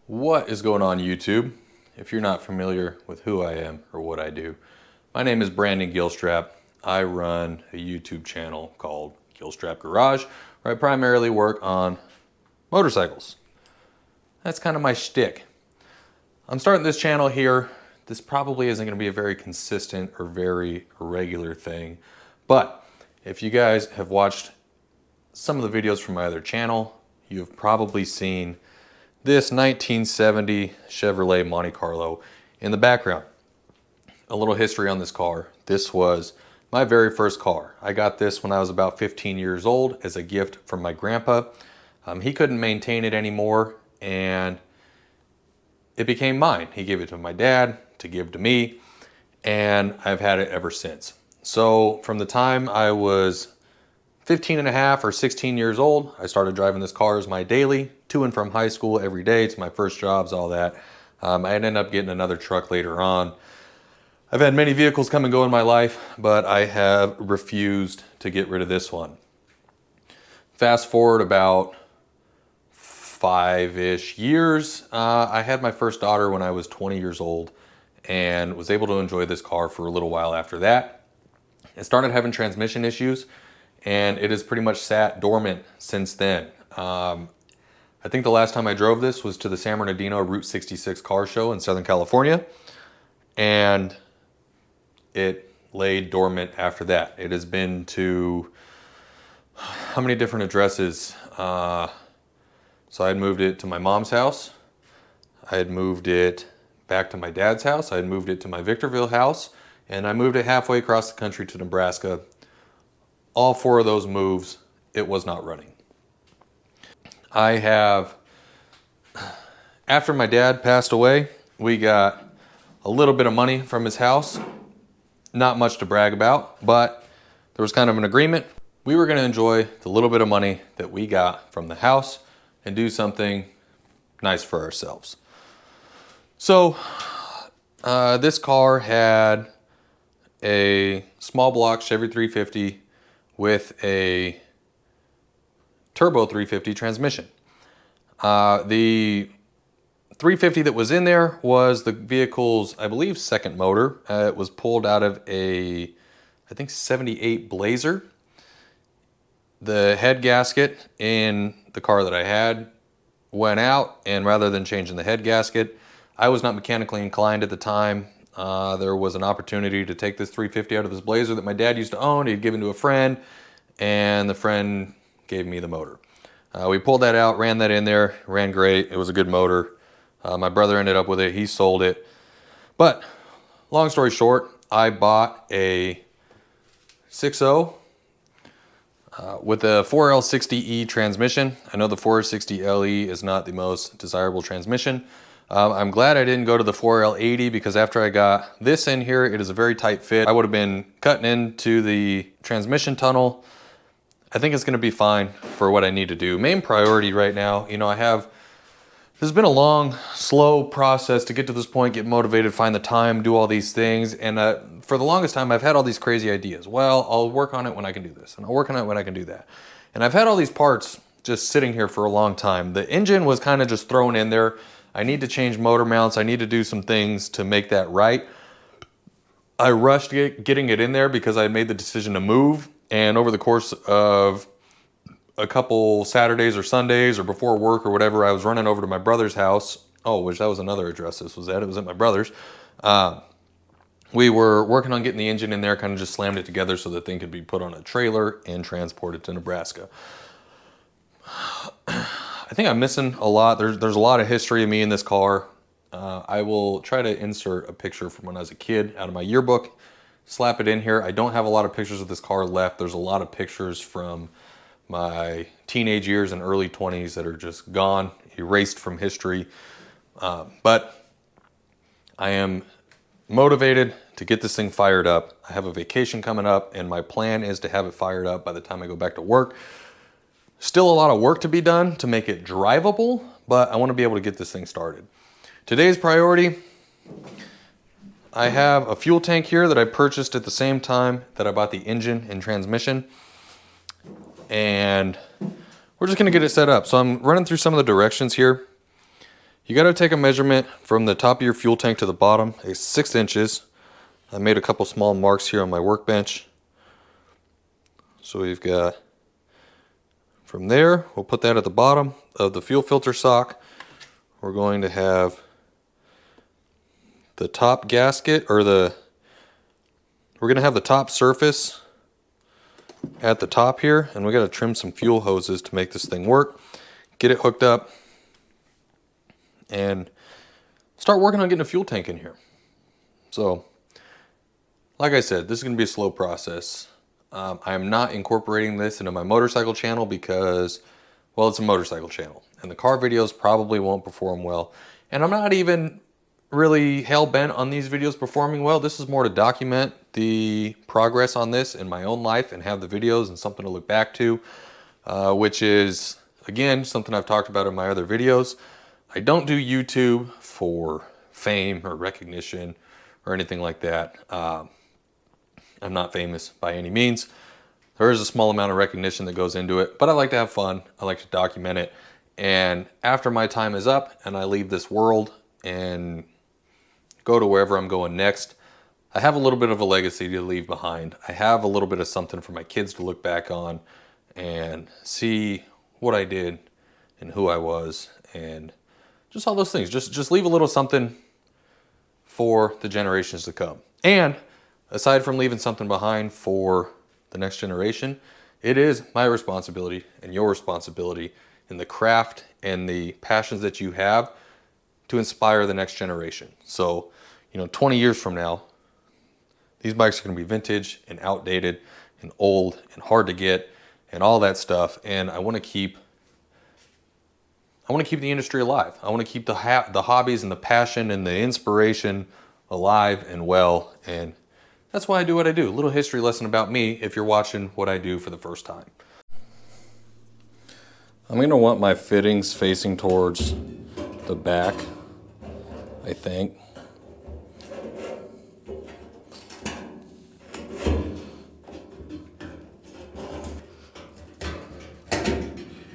What is going on, YouTube? If you're not familiar with who I am or what I do, my name is Brandon Gilstrap. I run a YouTube channel called Gilstrap Garage, where I primarily work on motorcycles. That's kind of my shtick. I'm starting this channel here. This probably isn't going to be a very consistent or very regular thing, but if you guys have watched some of the videos from my other channel, you've probably seen this 1970 Chevrolet Monte Carlo in the background. A little history on this car. This was my very first car. I got this when I was about 15 years old as a gift from my grandpa. He couldn't maintain it anymore and it became mine. He gave it to my dad to give to me, and I've had it ever since. So from the time I was 15 and a half or 16 years old, I started driving this car as my daily, to and from high school every day, to my first jobs, all that. I ended up getting another truck later on. I've had many vehicles come and go in my life, but I have refused to get rid of this one. Fast forward about 5-ish years, I had my first daughter when I was 20 years old and was able to enjoy this car for a little while after that. It started having transmission issues, and it has pretty much sat dormant since then. I think the last time I drove this was to the San Bernardino Route 66 car show in Southern California, and it lay dormant after that. It has been to how many different addresses? So I had moved it to my mom's house. I had moved it back to my dad's house. I had moved it to my Victorville house, and I moved it halfway across the country to Nebraska. All 4 of those moves, it was not running. I have, after my dad passed away, we got a little bit of money from his house. Not much to brag about, but there was kind of an agreement. We were going to enjoy the little bit of money that we got from the house and do something nice for ourselves. So this car had a small block Chevy 350 with a turbo 350 transmission. The 350 that was in there was the vehicle's, I believe, second motor. It was pulled out of a, I think, 78 Blazer. The head gasket in the car that I had went out, and rather than changing the head gasket, I was not mechanically inclined at the time. There was an opportunity to take this 350 out of this Blazer that my dad used to own. He'd given to a friend, and the friend gave me the motor. We pulled that out, ran that in there, ran great. It was a good motor. My brother ended up with it. He sold it. But long story short, I bought a 6.0 with a 4L60E transmission. I know the 460LE is not the most desirable transmission. I'm glad I didn't go to the 4L80 because after I got this in here, it is a very tight fit. I would have been cutting into the transmission tunnel. I think it's going to be fine for what I need to do. Main priority right now, there's been a long, slow process to get to this point, get motivated, find the time, do all these things. And for the longest time, I've had all these crazy ideas. Well, I'll work on it when I can do this, and I'll work on it when I can do that. And I've had all these parts just sitting here for a long time. The engine was kind of just thrown in there. I need to change motor mounts. I need to do some things to make that right. I rushed getting it in there because I made the decision to move. And over the course of a couple Saturdays or Sundays or before work or whatever, I was running over to my brother's house. Oh, which that was another address this was at. It was at my brother's. We were working on getting the engine in there, kind of just slammed it together so the thing could be put on a trailer and transported to Nebraska. I think I'm missing a lot. There's a lot of history of me in this car. I will try to insert a picture from when I was a kid out of my yearbook, slap it in here. I don't have a lot of pictures of this car left. There's a lot of pictures from my teenage years and early 20s that are just gone, erased from history. But I am motivated to get this thing fired up. I have a vacation coming up, and my plan is to have it fired up by the time I go back to work. Still a lot of work to be done to make it drivable, but I want to be able to get this thing started. Today's priority, I have a fuel tank here that I purchased at the same time that I bought the engine and transmission. And we're just going to get it set up. So I'm running through some of the directions here. You got to take a measurement from the top of your fuel tank to the bottom, 6 inches. I made a couple small marks here on my workbench. So we've got from there, we'll put that at the bottom of the fuel filter sock. We're going to have the top gasket, or we're going to have the top surface at the top here, and we got to trim some fuel hoses to make this thing work. Get it hooked up and start working on getting a fuel tank in here. So, like I said, this is going to be a slow process. I am not incorporating this into my motorcycle channel because, well, it's a motorcycle channel, and the car videos probably won't perform well. And I'm not even really hell-bent on these videos performing well. This is more to document the progress on this in my own life and have the videos and something to look back to, which is, again, something I've talked about in my other videos. I don't do YouTube for fame or recognition or anything like that. I'm not famous by any means. There is a small amount of recognition that goes into it, but I like to have fun. I like to document it. And after my time is up and I leave this world and go to wherever I'm going next, I have a little bit of a legacy to leave behind. I have a little bit of something for my kids to look back on and see what I did and who I was and just all those things. Just leave a little something for the generations to come. And aside from leaving something behind for the next generation, it is my responsibility and your responsibility in the craft and the passions that you have to inspire the next generation. So, 20 years from now, these bikes are going to be vintage and outdated and old and hard to get and all that stuff. And I want to keep the industry alive. I want to keep the hobbies and the passion and the inspiration alive and well. And that's why I do what I do. A little history lesson about me if you're watching what I do for the first time. I'm going to want my fittings facing towards the back, I think.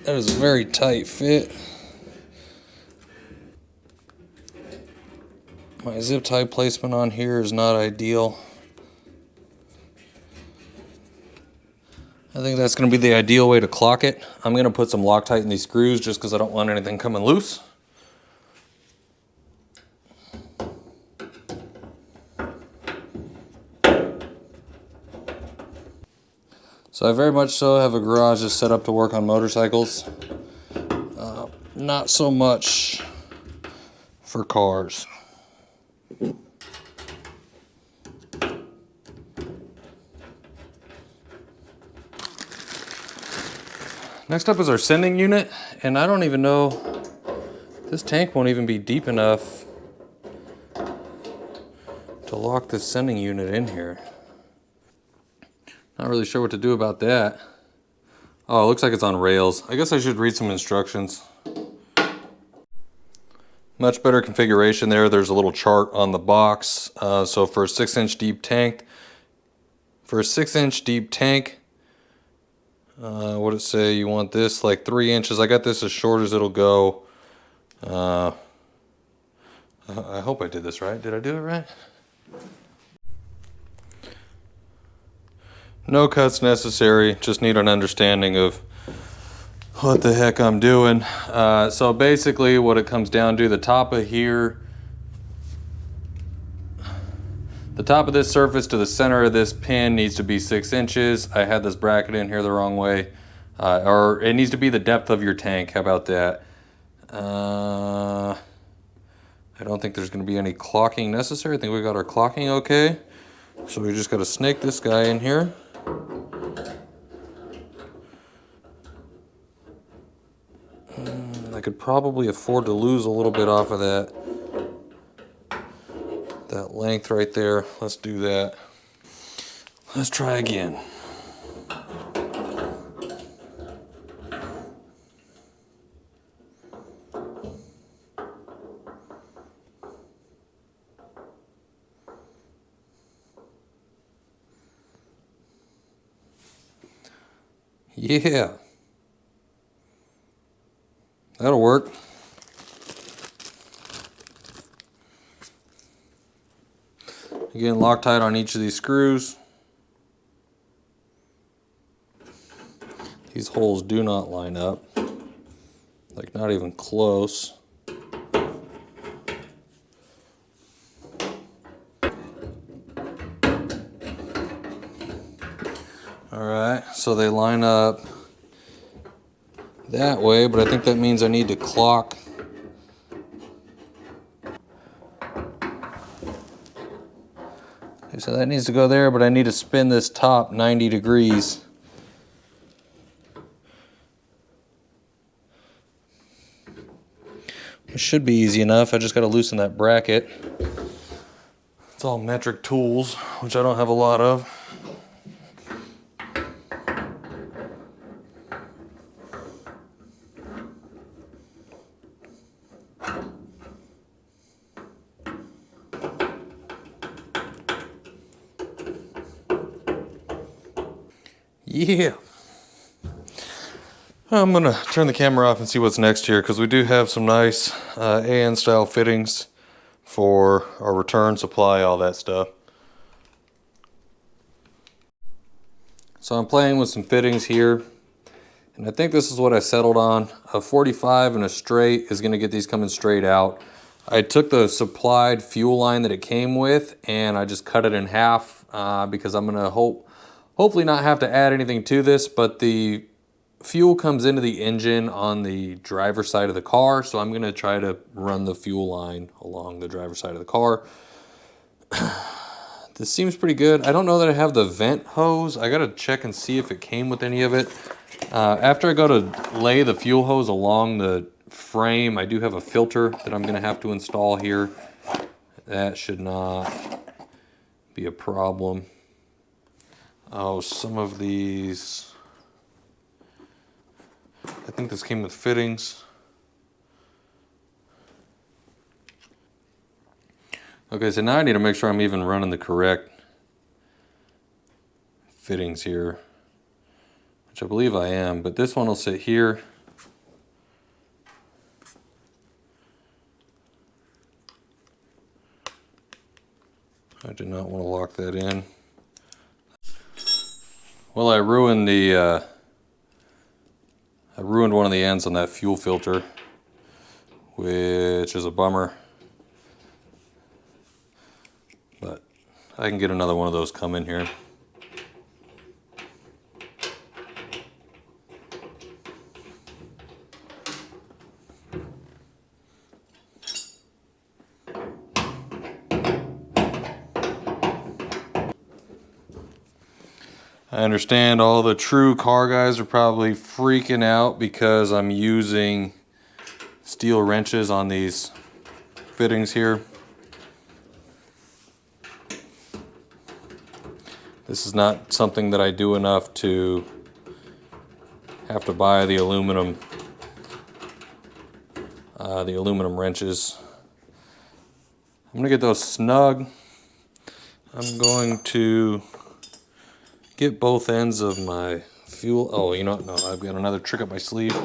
That is a very tight fit. My zip tie placement on here is not ideal. I think that's going to be the ideal way to clock it. I'm going to put some Loctite in these screws just because I don't want anything coming loose. So I very much so have a garage that's set up to work on motorcycles. Not so much for cars. Next up is our sending unit, and I don't even know, this tank won't even be deep enough to lock this sending unit in here. Not really sure what to do about that. Oh, it looks like it's on rails. I guess I should read some instructions. Much better configuration there. There's a little chart on the box. So for a 6-inch deep tank, what did it say? You want this like 3 inches. I got this as short as it'll go. I hope I did this right. Did I do it right? No cuts necessary. Just need an understanding of what the heck I'm doing. So basically what it comes down to, the top of here, the top of this surface to the center of this pin needs to be 6 inches. I had this bracket in here the wrong way. Or it needs to be the depth of your tank. How about that? I don't think there's going to be any clocking necessary. I think we got our clocking okay. So we just got to snake this guy in here. I could probably afford to lose a little bit off of that length right there. Let's do that. Let's try again. Yeah. That'll work. Again, Loctite on each of these screws. These holes do not line up, like not even close. Alright, so they line up that way, but I think that means I need to clock. So that needs to go there, but I need to spin this top 90 degrees. It should be easy enough. I just got to loosen that bracket. It's all metric tools, which I don't have a lot of. Yeah. I'm going to turn the camera off and see what's next here, because we do have some nice AN style fittings for our return supply, all that stuff. So I'm playing with some fittings here, and I think this is what I settled on. A 45 and a straight is going to get these coming straight out. I took the supplied fuel line that it came with, and I just cut it in half because I'm going to hopefully not have to add anything to this, but the fuel comes into the engine on the driver's side of the car, so I'm going to try to run the fuel line along the driver's side of the car. This seems pretty good. I don't know that I have the vent hose. I got to check and see if it came with any of it. After I go to lay the fuel hose along the frame, I do have a filter that I'm going to have to install here. That should not be a problem. Oh, some of these, I think this came with fittings. Okay, so now I need to make sure I'm even running the correct fittings here, which I believe I am, but this one will sit here. I do not want to lock that in. Well, I ruined one of the ends on that fuel filter, which is a bummer. But I can get another one of those come in here. I understand all the true car guys are probably freaking out because I'm using steel wrenches on these fittings here. This is not something that I do enough to have to buy the aluminum wrenches. I'm gonna get those snug. I'm going to get both ends of my fuel. Oh, you know what? No, I've got another trick up my sleeve.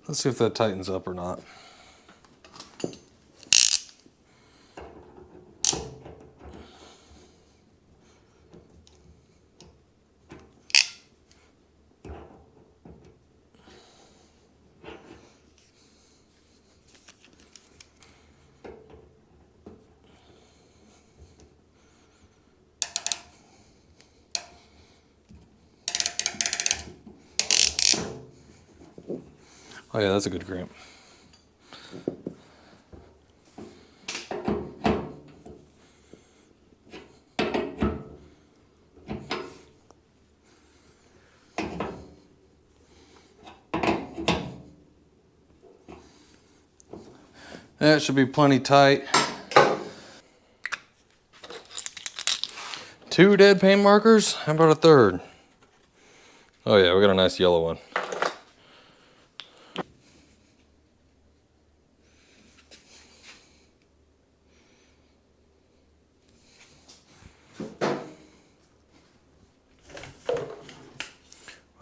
Let's see if that tightens up or not. Oh yeah, that's a good crimp. That should be plenty tight. 2 dead paint markers? How about a third? Oh yeah, we got a nice yellow one.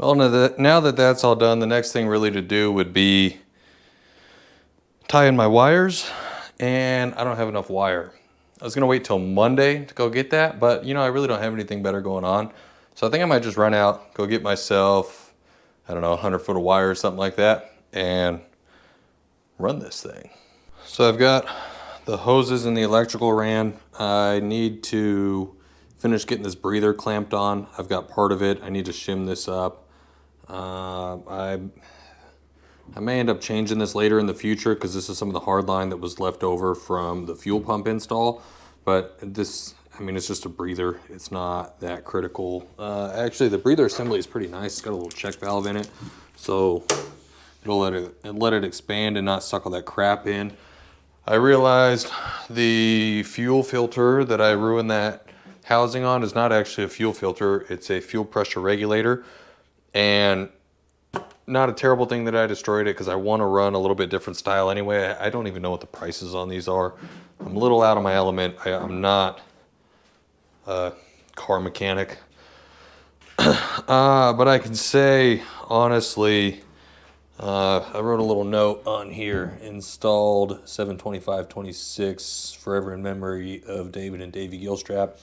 Well, now that that's all done, the next thing really to do would be tie in my wires, and I don't have enough wire. I was gonna wait till Monday to go get that, but you know, I really don't have anything better going on. So I think I might just run out, go get myself, I don't know, 100 foot of wire or something like that, and run this thing. So I've got the hoses and the electrical ran. I need to finish getting this breather clamped on. I've got part of it. I need to shim this up. I may end up changing this later in the future because this is some of the hard line that was left over from the fuel pump install. But this, I mean, it's just a breather. It's not that critical. Actually, the breather assembly is pretty nice. It's got a little check valve in it, so it'll let it expand and not suck all that crap in. I realized the fuel filter that I ruined that housing on is not actually a fuel filter. It's a fuel pressure regulator, and not a terrible thing that I destroyed it because I want to run a little bit different style anyway. I don't even know what the prices on these are. I'm a little out of my element. I'm not a car mechanic. But I can say, honestly, I wrote a little note on here, installed 7/25/26, forever in memory of David and Davey Gilstrap.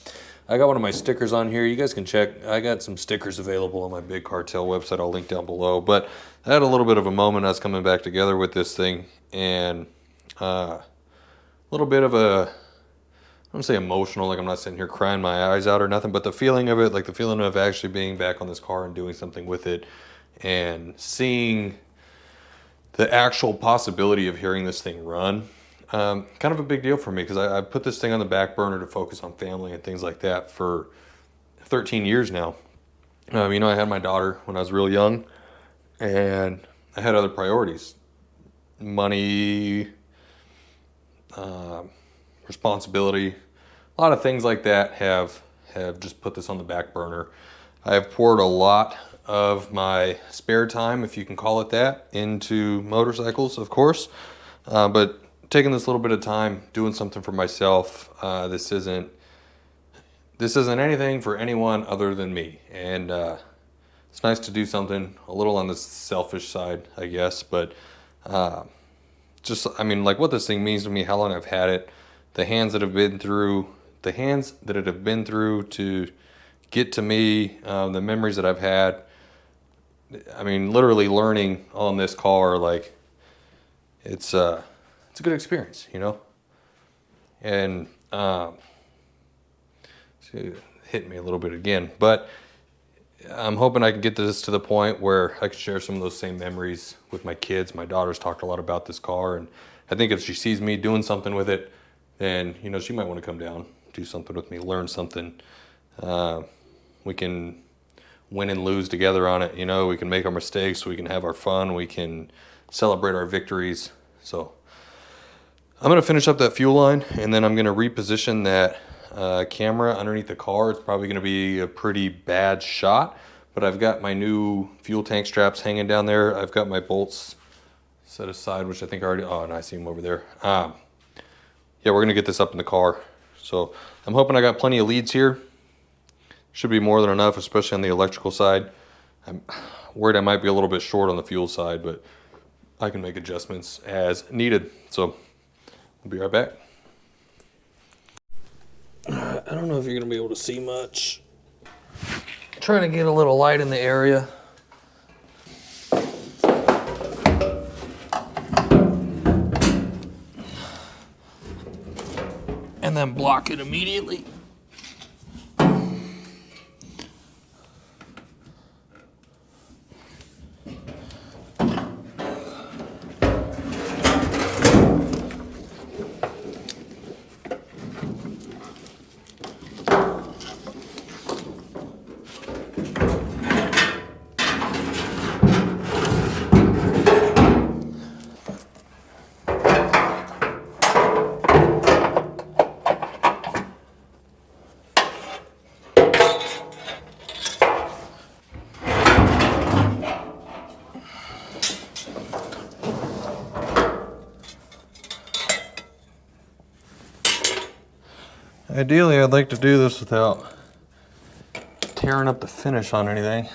I got one of my stickers on here. You guys can check. I got some stickers available on my Big Cartel website. I'll link down below. But I had a little bit of a moment. I was coming back together with this thing, and a little bit of a, I don't say emotional, like I'm not sitting here crying my eyes out or nothing, but the feeling of it, like the feeling of actually being back on this car and doing something with it and seeing the actual possibility of hearing this thing run, kind of a big deal for me because I put this thing on the back burner to focus on family and things like that for 13 years now. You know, I had my daughter when I was real young, and I had other priorities. Money, responsibility, a lot of things like that have just put this on the back burner. I have poured a lot of my spare time, if you can call it that, into motorcycles, of course, but taking this little bit of time doing something for myself. This isn't anything for anyone other than me, and it's nice to do something a little on the selfish side, I guess, but just, I mean, like what this thing means to me, how long I've had it, the hands that it have been through to get to me, the memories that I've had. I mean, literally learning on this car, like it's a good experience, you know. And hit me a little bit again, but I'm hoping I can get this to the point where I can share some of those same memories with my kids. My daughter's talked a lot about this car, and I think if she sees me doing something with it, then, you know, she might want to come down, do something with me, learn something. We can win and lose together on it. You know, we can make our mistakes, we can have our fun, we can celebrate our victories. So I'm going to finish up that fuel line, and then I'm going to reposition that camera underneath the car. It's probably going to be a pretty bad shot, but I've got my new fuel tank straps hanging down there. I've got my bolts set aside, which I think I already, oh, and I see them over there. Yeah, we're going to get this up in the car. So I'm hoping I got plenty of leads here. Should be more than enough, especially on the electrical side. I'm worried I might be a little bit short on the fuel side, but I can make adjustments as needed. So we'll be right back. I don't know if you're going to be able to see much. Trying to get a little light in the area. And then block it immediately. Ideally, I'd like to do this without tearing up the finish on anything.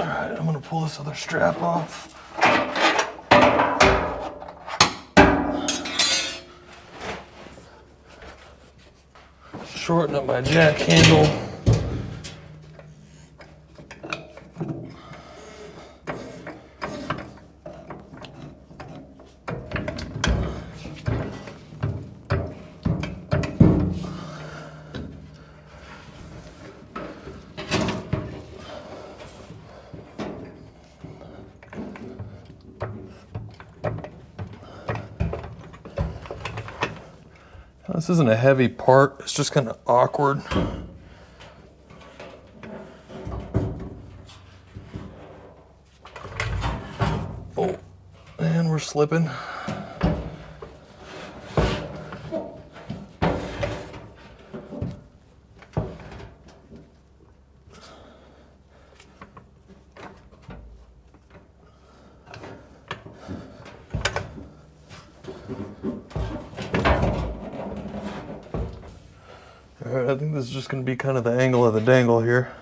All right, I'm gonna pull this other strap off. Shorten up my jack handle. This isn't a heavy part, it's just kind of awkward. Oh, and we're slipping. All right, I think this is just going to be kind of the angle of the dangle here.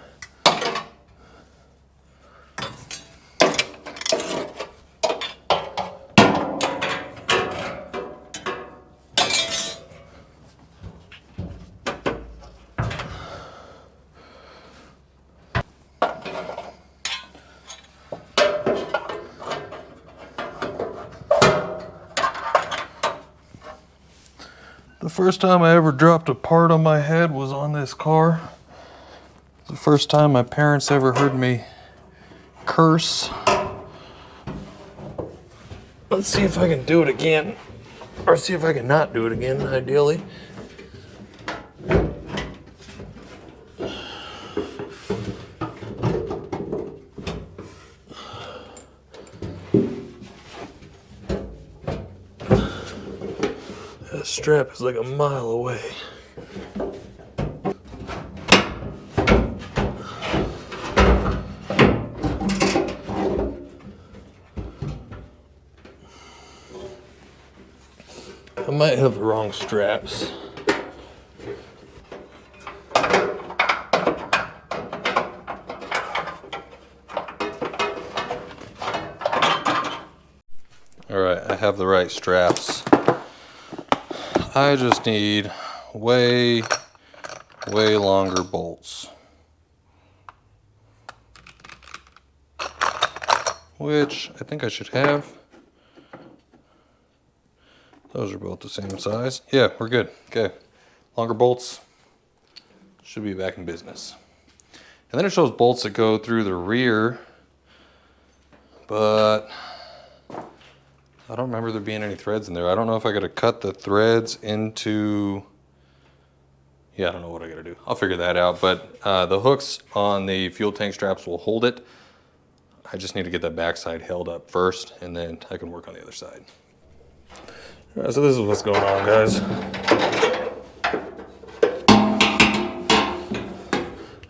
The first time I ever dropped a part on my head was on this car. The first time my parents ever heard me curse. Let's see if I can do it again, or see if I can not do it again, ideally. That strap is like a mile away. I might have the wrong straps. All right, I have the right straps. I just need way longer bolts, which I think I should have. Those are both the same size. Yeah, we're good. Okay, longer bolts. Should be back in business. And then it shows bolts that go through the rear, but I don't remember there being any threads in there. I don't know if I gotta cut the threads into, yeah, I don't know what I gotta do. I'll figure that out, but the hooks on the fuel tank straps will hold it. I just need to get that backside held up first, and then I can work on the other side. All right, so this is what's going on, guys.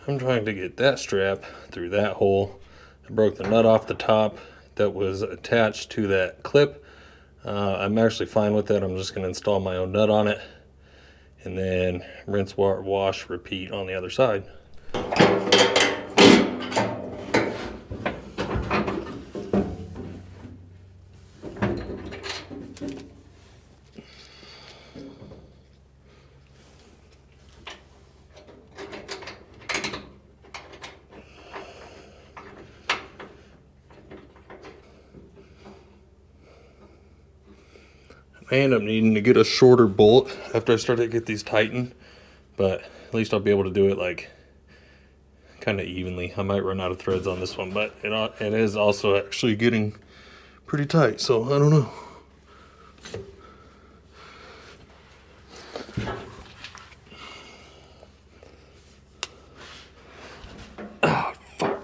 I'm trying to get that strap through that hole. I broke the nut off the top that was attached to that clip. I'm actually fine with that. I'm just going to install my own nut on it, and then rinse, wash, repeat on the other side. I end up needing to get a shorter bolt after I start to get these tightened, but at least I'll be able to do it like kind of evenly. I might run out of threads on this one, but it is also actually getting pretty tight, so I don't know. Oh, fuck.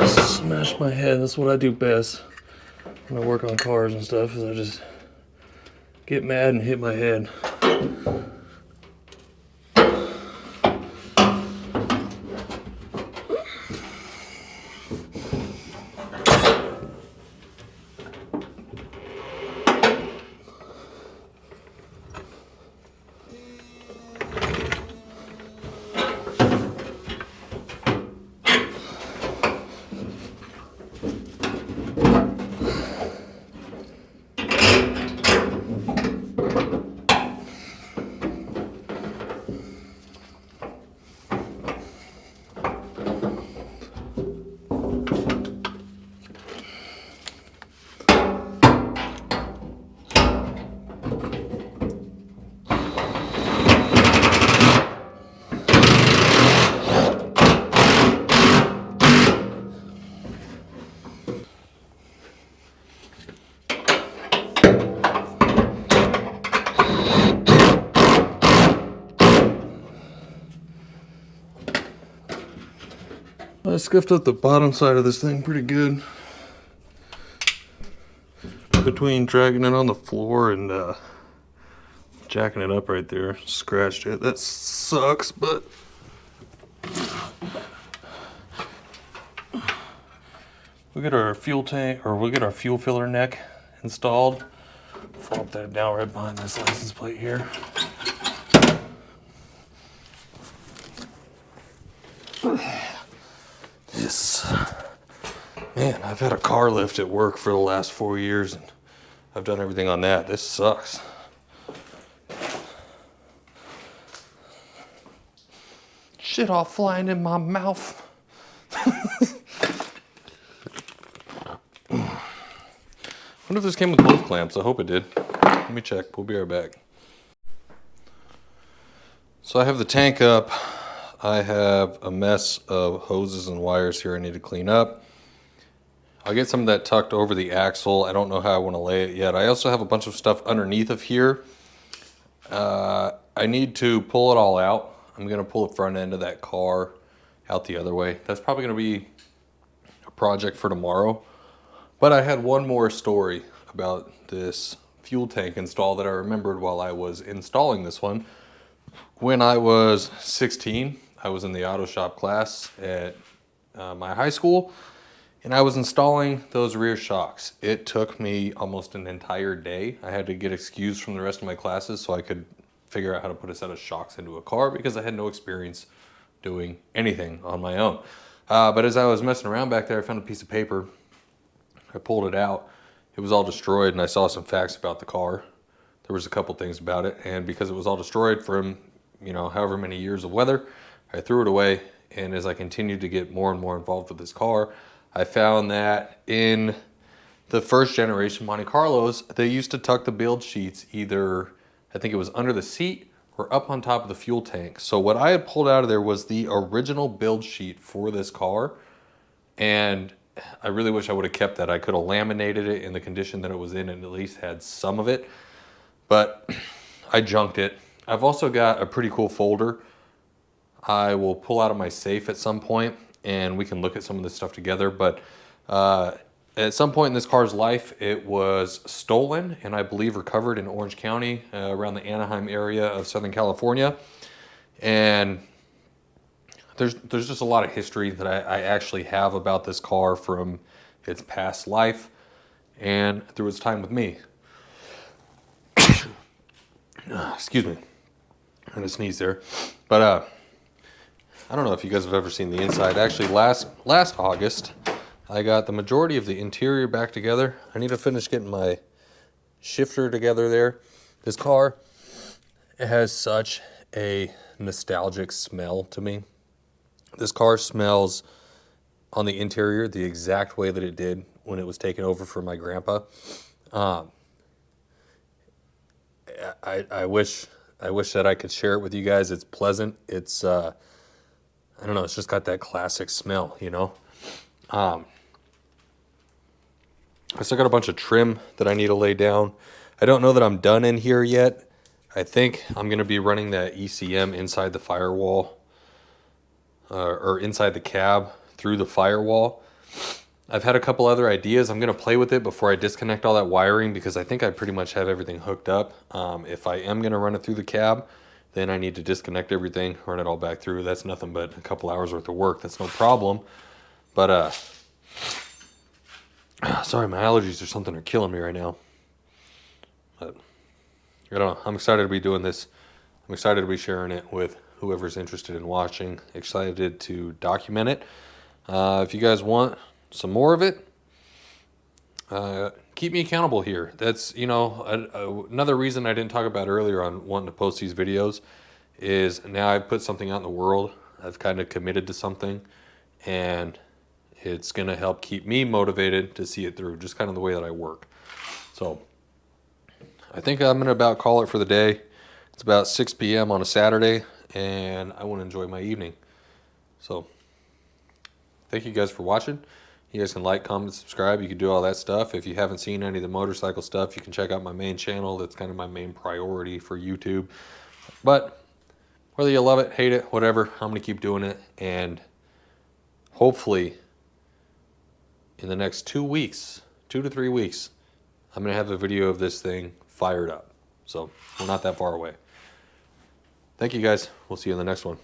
Smash my head. That's what I do best when I work on cars and stuff, is I just get mad and hit my head. I scuffed up the bottom side of this thing pretty good. Between dragging it on the floor and jacking it up right there, scratched it. That sucks, but we'll get our fuel tank, or we'll get our fuel filler neck installed. Flop that down right behind this license plate here. This, man, I've had a car lift at work for the last 4 years and I've done everything on that. This sucks. Shit all flying in my mouth. Wonder if this came with both clamps. I hope it did. Let me check. We'll be right back. So I have the tank up. I have a mess of hoses and wires here I need to clean up. I'll get some of that tucked over the axle. I don't know how I want to lay it yet. I also have a bunch of stuff underneath of here. I need to pull it all out. I'm going to pull the front end of that car out the other way. That's probably going to be a project for tomorrow. But I had one more story about this fuel tank install that I remembered while I was installing this one. When I was 16, I was in the auto shop class at my high school, and I was installing those rear shocks. It took me almost an entire day. I had to get excused from the rest of my classes so I could figure out how to put a set of shocks into a car because I had no experience doing anything on my own. But as I was messing around back there, I found a piece of paper. I pulled it out. It was all destroyed, and I saw some facts about the car. There was a couple things about it, and because it was all destroyed from, however many years of weather, I threw it away. And as I continued to get more and more involved with this car, I found that in the first generation Monte Carlos, they used to tuck the build sheets either, I think it was under the seat or up on top of the fuel tank. So what I had pulled out of there was the original build sheet for this car, and I really wish I would have kept that. I could have laminated it in the condition that it was in and at least had some of it, but I junked it. I've also got a pretty cool folder I will pull out of my safe at some point and we can look at some of this stuff together. But at some point in this car's life, it was stolen and I believe recovered in Orange County, around the Anaheim area of Southern California. And there's just a lot of history that I actually have about this car from its past life and through its time with me. Excuse me. I'm gonna sneeze there. But I don't know if you guys have ever seen the inside. Actually, last August, I got the majority of the interior back together. I need to finish getting my shifter together there. This car, it has such a nostalgic smell to me. This car smells on the interior the exact way that it did when it was taken over from my grandpa. I wish that I could share it with you guys. It's pleasant. It's I don't know. It's just got that classic smell, I still got a bunch of trim that I need to lay down. I don't know that I'm done in here yet. I think I'm going to be running that ECM inside the firewall, or inside the cab through the firewall. I've had a couple other ideas. I'm going to play with it before I disconnect all that wiring because I think I pretty much have everything hooked up. If I am going to run it through the cab, then I need to disconnect everything, run it all back through. That's nothing but a couple hours worth of work. That's no problem. But, sorry, my allergies or something are killing me right now. But, I don't know. I'm excited to be doing this. I'm excited to be sharing it with whoever's interested in watching. Excited to document it. If you guys want some more of it, keep me accountable here. That's, another reason I didn't talk about earlier on wanting to post these videos is now I've put something out in the world. I've kind of committed to something, and it's going to help keep me motivated to see it through, just kind of the way that I work. So I think I'm going to about call it for the day. It's about 6 p.m. on a Saturday, and I want to enjoy my evening. So thank you guys for watching. You guys can like, comment, subscribe. You can do all that stuff. If you haven't seen any of the motorcycle stuff, you can check out my main channel. That's kind of my main priority for YouTube. But whether you love it, hate it, whatever, I'm going to keep doing it. And hopefully in the next 2 weeks, 2 to 3 weeks, I'm going to have a video of this thing fired up. So we're not that far away. Thank you guys. We'll see you in the next one.